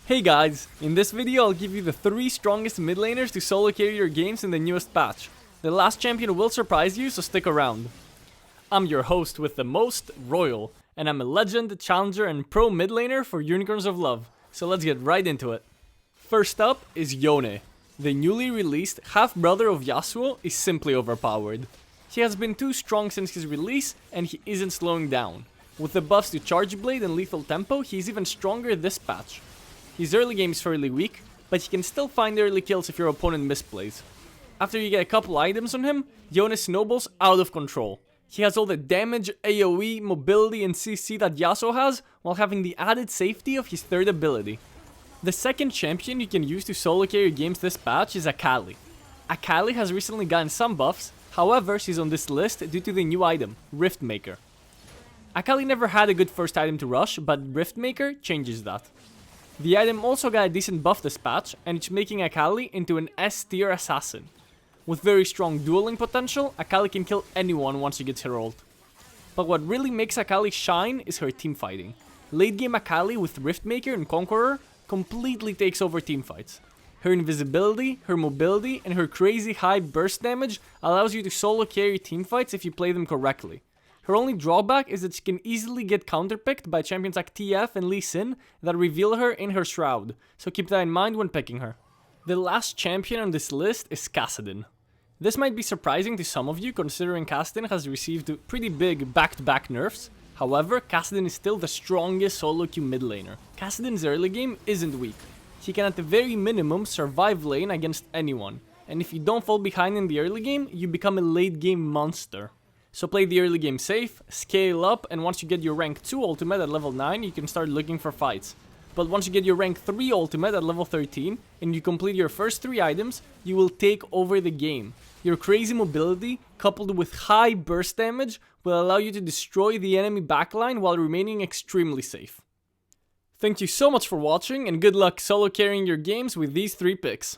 Hey guys, in this video I'll give you the 3 strongest mid laners to solo carry your games in the newest patch. The last champion will surprise you, so stick around. I'm your host with the most, Royal, and I'm a legend, challenger, and pro mid laner for Unicorns of Love, so let's get right into it. First up is Yone. The newly released half-brother of Yasuo is simply overpowered. He has been too strong since his release, and he isn't slowing down. With the buffs to Charge Blade and Lethal Tempo, he's even stronger this patch. His early game is fairly weak, but he can still find early kills if your opponent misplays. After you get a couple items on him, Yone snowballs out of control. He has all the damage, AoE, mobility and CC that Yasuo has, while having the added safety of his third ability. The second champion you can use to solo carry games this patch is Akali. Akali has recently gotten some buffs, however she's on this list due to the new item, Riftmaker. Akali never had a good first item to rush, but Riftmaker changes that. The item also got a decent buff this patch, and it's making Akali into an S tier assassin. With very strong dueling potential, Akali can kill anyone once she gets her ult. But what really makes Akali shine is her teamfighting. Late game Akali with Riftmaker and Conqueror completely takes over teamfights. Her invisibility, her mobility, and her crazy high burst damage allows you to solo carry teamfights if you play them correctly. Her only drawback is that she can easily get counterpicked by champions like TF and Lee Sin that reveal her in her shroud, so keep that in mind when picking her. The last champion on this list is Kassadin. This might be surprising to some of you considering Kassadin has received pretty big back-to-back nerfs. However, Kassadin is still the strongest solo queue mid laner. Kassadin's early game isn't weak. He can at the very minimum survive lane against anyone, and if you don't fall behind in the early game, you become a late game monster. So play the early game safe, scale up, and once you get your rank 2 ultimate at level 9, you can start looking for fights. But once you get your rank 3 ultimate at level 13, and you complete your first 3 items, you will take over the game. Your crazy mobility, coupled with high burst damage, will allow you to destroy the enemy backline while remaining extremely safe. Thank you so much for watching, and good luck solo carrying your games with these 3 picks.